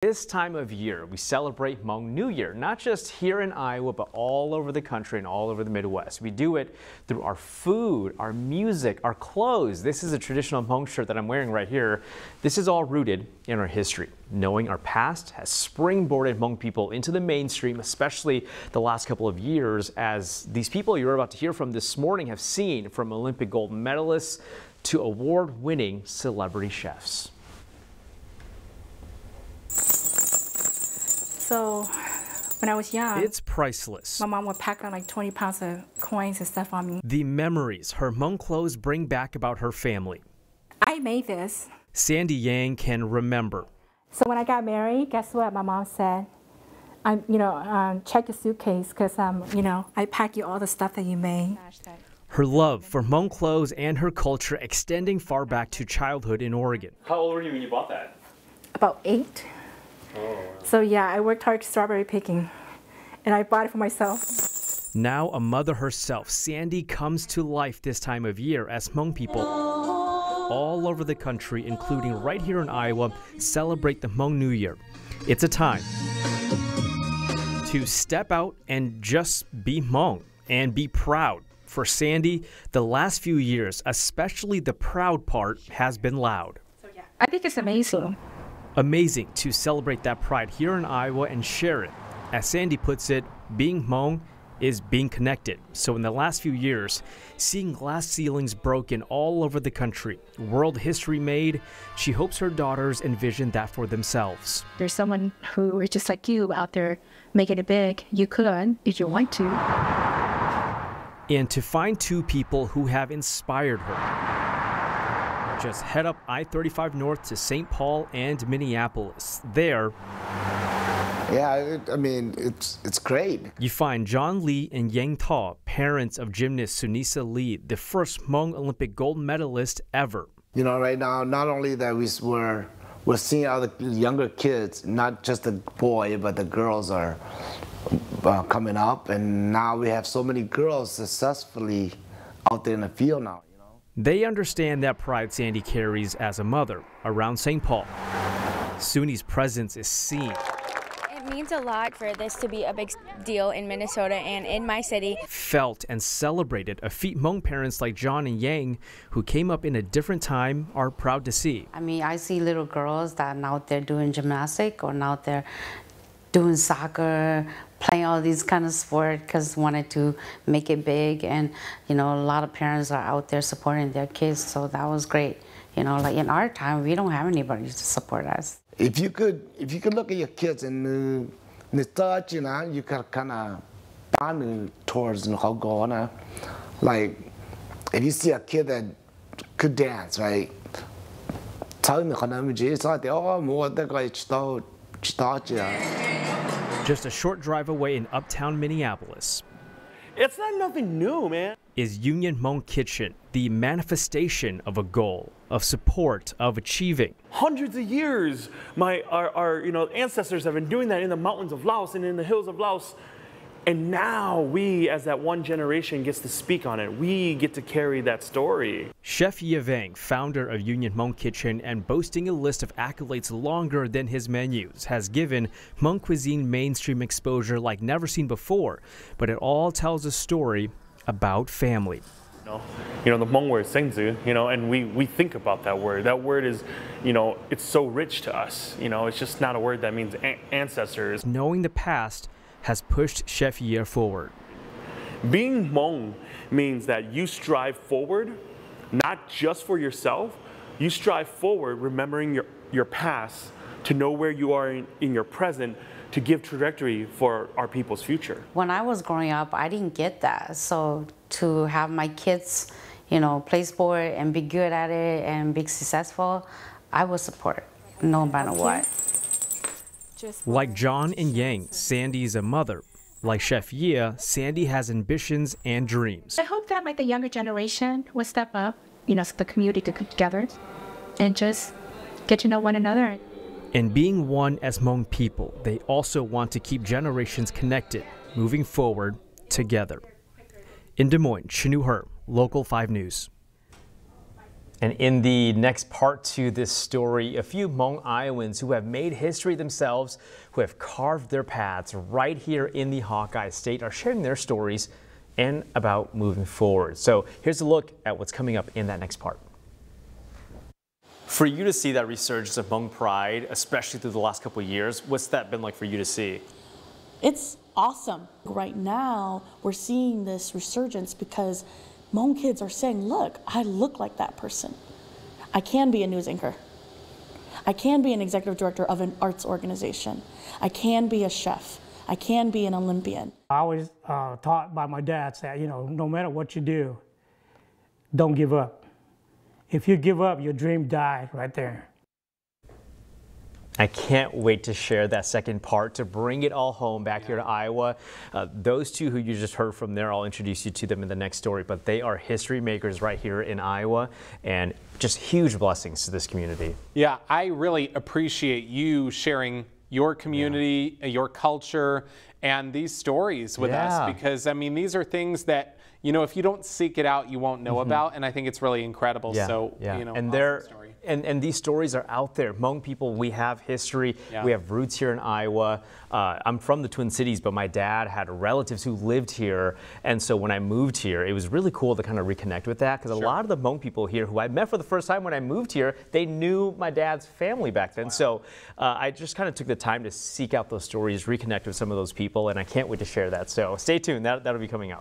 This time of year, we celebrate Hmong New Year, not just here in Iowa, but all over the country and all over the Midwest. We do it through our food, our music, our clothes. This is a traditional Hmong shirt that I'm wearing right here. This is all rooted in our history. Knowing our past has springboarded Hmong people into the mainstream, especially the last couple of years, as these people you're about to hear from this morning have seen, from Olympic gold medalists to award-winning celebrity chefs. So when I was young, it's priceless. My mom would pack on like 20 pounds of coins and stuff on me. The memories her Hmong clothes bring back about her family. I made this. Sandy Yang can remember. So when I got married, guess what my mom said? Check your suitcase because, I pack you all the stuff that you made. Her love for Hmong clothes and her culture extending far back to childhood in Oregon. How old were you when you bought that? About 8. Oh, wow. So yeah, I worked hard strawberry picking, and I bought it for myself. Now a mother herself, Sandy comes to life this time of year as Hmong people all over the country, including right here in Iowa, celebrate the Hmong New Year. It's a time to step out and just be Hmong and be proud. For Sandy, the last few years, especially the proud part, has been loud. I think it's amazing. Amazing to celebrate that pride here in Iowa and share it. As Sandy puts it, being Hmong is being connected. So in the last few years, seeing glass ceilings broken all over the country, world history made, she hopes her daughters envision that for themselves. There's someone who is just like you out there making it big. You could if you want to. And to find two people who have inspired her. Just head up I-35 north to St. Paul and Minneapolis. There, yeah, it's great. You find John Lee and Yeev Thoj, parents of gymnast Sunisa Lee, the first Hmong Olympic gold medalist ever. You know, right now, not only that we're seeing other younger kids, not just the boy, but the girls are coming up, and now we have so many girls successfully out there in the field now. They understand that pride Sandy carries as a mother around St. Paul. Suni's presence is seen. It means a lot for this to be a big deal in Minnesota and in my city. Felt and celebrated, a feat Hmong parents like John and Yang, who came up in a different time, are proud to see. I see little girls that are out there doing gymnastics or out there doing soccer, playing all these kind of sport because wanted to make it big, and a lot of parents are out there supporting their kids, so that was great. Like in our time, we don't have anybody to support us. If you could look at your kids and the thought, you could kind of bond towards how go. Like if you see a kid that could dance, right? Just a short drive away in uptown Minneapolis. It's not nothing new, man. Is Union Hmong Kitchen, the manifestation of a goal, of support, of achieving. Hundreds of years, our ancestors have been doing that in the mountains of Laos and in the hills of Laos. And now we, as that one generation, gets to speak on it. We get to carry that story. Chef Yia Vang, founder of Union Hmong Kitchen and boasting a list of accolades longer than his menus, has given Hmong cuisine mainstream exposure like never seen before. But it all tells a story about family. The Hmong word sengzu, and we think about that word. That word is, it's so rich to us. It's just not a word that means ancestors. Knowing the past has pushed Chef Yia forward. Being Hmong means that you strive forward, not just for yourself. You strive forward, remembering your past, to know where you are in your present, to give trajectory for our people's future. When I was growing up, I didn't get that. So to have my kids, play sport and be good at it and be successful, I will support no matter what. Like John and Yang, Sandy is a mother. Like Chef Yia, Sandy has ambitions and dreams. I hope that the younger generation will step up, so the community to come together and just get to know one another. And being one as Hmong people, they also want to keep generations connected, moving forward together. In Des Moines, Chinu Her, Local 5 News. And in the next part to this story, a few Hmong Iowans who have made history themselves, who have carved their paths right here in the Hawkeye State, are sharing their stories and about moving forward. So here's a look at what's coming up in that next part. For you to see that resurgence of Hmong pride, especially through the last couple of years, what's that been like for you to see? It's awesome. Right now, we're seeing this resurgence because Hmong kids are saying, look, I look like that person. I can be a news anchor. I can be an executive director of an arts organization. I can be a chef. I can be an Olympian. I was taught by my dad that, no matter what you do, don't give up. If you give up, your dream died right there. I can't wait to share that second part to bring it all home back here to Iowa. Those two who you just heard from there, I'll introduce you to them in the next story, but they are history makers right here in Iowa and just huge blessings to this community. Yeah, I really appreciate you sharing your community, your culture, and these stories with us, because I mean, these are things that, if you don't seek it out, you won't know about, and I think it's really incredible. So, and awesome story. And these stories are out there. Hmong people, we have history. We have roots here in Iowa. I'm from the Twin Cities, but my dad had relatives who lived here. And so when I moved here, it was really cool to kind of reconnect with that, because a lot of the Hmong people here who I met for the first time when I moved here, they knew my dad's family back then. So I just kind of took the time to seek out those stories, reconnect with some of those people, and I can't wait to share that. So stay tuned. That'll be coming up.